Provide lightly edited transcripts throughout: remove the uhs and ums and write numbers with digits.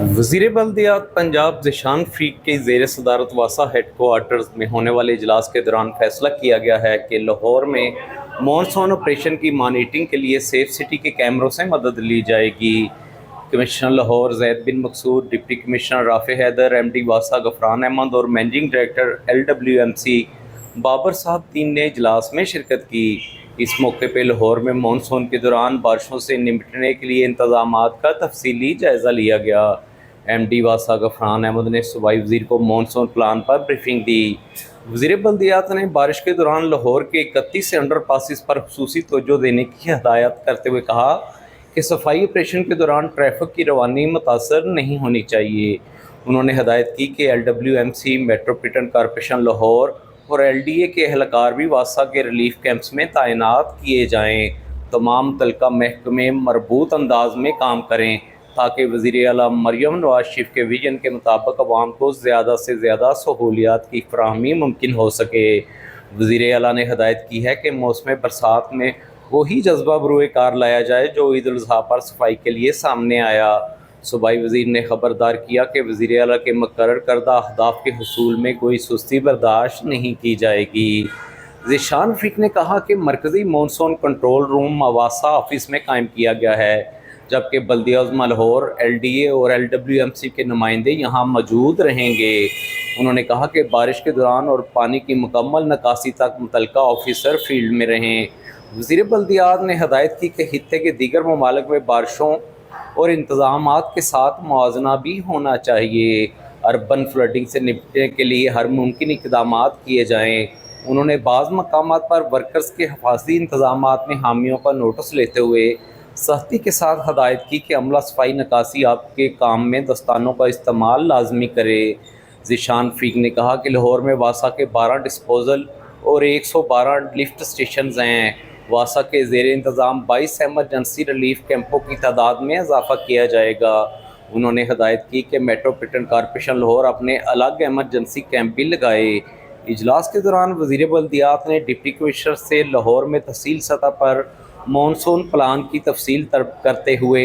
वज़ीर बल्दियात पंजाब ज़ीशान फरीक के ज़ेर सदारत वासा हेड क्वार्टर्स में होने वाले इजलास के दौरान फैसला किया गया है कि लाहौर में मॉनसून ऑपरेशन की मॉनिटरिंग के लिए सेफ सिटी के कैमरों से मदद ली जाएगी। कमिश्नर लाहौर जैद बिन मकसूद, deputy commissioner Rafe Haider, MD वासा गफरान अहमद और मैनेजिंग डायरेक्टर LWMC बाबर साहब तीन ने इजलास में शिरकत की। इस मौके पर लाहौर में मानसून के दौरान बारिशों से निपटने के लिए इंतजामात का तफसीली जायज़ा लिया गया। MD वासा गफरान अहमद ने सूबाई वज़ीर को मानसून प्लान पर ब्रीफिंग दी। वज़ीर बल्दियात ने बारिश के दौरान लाहौर के 31 से अंडर पासिस पर खुसूसी तवज्जो देने की हदायत करते हुए कहा कि सफाई ऑपरेशन के दौरान ट्रैफिक की रवानी मुतासर नहीं होनी चाहिए। उन्होंने हदायत की कि LWMC, मेट्रोपॉलिटन कॉरपोरेशन लाहौर और LDA के एहलकार भी वासा के रिलीफ कैंप्स में तैनात किए जाएँ। तमाम मुतल्लिका महकमे मरबूत अंदाज में काम करें ताकि वज़ीर आला मरियम नवाज शरीफ के विजन के मुताबिक अवाम को ज़्यादा से ज़्यादा सहूलियात की फराहमी मुमकिन हो सके। वज़ीर आला ने हदायत की है कि मौसम बरसात में वही जज्बा बरूए कार लाया जाए जो ईद उल अज़हा पर सफाई के लिए सामने आया। सूबाई वज़ीर ने खबरदार किया कि वज़ीर आला के मुकर्रर करदा अहदाफ के हुसूल में कोई सुस्ती बर्दाश्त नहीं की जाएगी। ज़ीशान फरीक ने कहा कि मरकज़ी मानसून कंट्रोल रूम वासा ऑफिस में कायम किया गया है, जबकि बल्दिया उज़्मा लाहौर, LDA और LWMC के नुमाइंदे यहाँ मौजूद रहेंगे। उन्होंने कहा कि बारिश के दौरान और पानी की मुकम्मल निकासी तक मुतल्लिका ऑफिसर फील्ड में रहें। वज़ीर बल्दियात ने हदायत की कि खित्ते के दीगर ममालिक में बारिशों और इंतज़ामात के साथ मुआवजना भी होना चाहिए। अर्बन फ्लडिंग से निपटने के लिए हर मुमकिन इक़दामात किए जाएँ। उन्होंने बाज़ मकामात पर वर्कर्स के हिफाजती इंतज़ामात में हामियों का नोटिस लेते हुए सख्ती के साथ हदायत की कि अमला सफाई निकासी आपके काम में दस्तानों का इस्तेमाल लाजमी करे। ज़ीशान फरीक ने कहा कि लाहौर में वासा के 12 डिस्पोजल और 112 लिफ्ट स्टेशन हैं। वासा के ज़ेर इंतज़ाम 22 एमरजेंसी रिलीफ कैंपों की तादाद में इजाफा किया जाएगा। उन्होंने हदायत की कि मेट्रोपॉलिटन कॉरपोरेशन लाहौर अपने अलग एमरजेंसी कैंप भी लगाए। इजलास के दौरान वज़ीर बल्दियात ने डिप्टी कमिश्नर से लाहौर में तहसील सतह पर मानसून प्लान की तफसील तलब करते हुए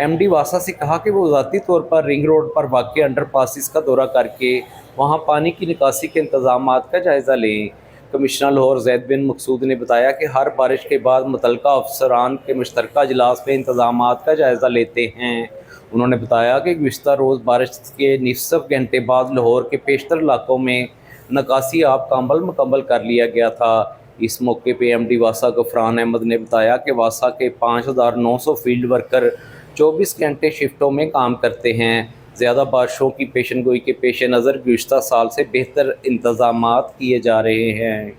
MD वासा से कहा कि वो ज़ाती तौर पर रिंग रोड पर वाक़ अंडर पासिस का दौरा करके वहाँ पानी की निकासी के इंतज़ामात का जायज़ा लें। कमिश्नर लाहौर जैद बिन मकसूद ने बताया कि हर बारिश के बाद मुतल्लिका अफसरान के मुश्तरका इजलास में इंतज़ामात का जायज़ा लेते हैं। उन्होंने बताया कि गुज़िश्ता रोज़ बारिश के निसफ घंटे बाद लाहौर के पेशतर इलाकों में निकासी आब का अमल मुकम्मल कर लिया गया था। इस मौके पे MD वासा गफरान अहमद ने बताया कि वासा के 5900 फील्ड वर्कर 24 घंटे शिफ्टों में काम करते हैं। ज़्यादा बारिशों की पेशन गोई के पेश नज़र गुज़िश्ता साल से बेहतर इंतज़ामात किए जा रहे हैं।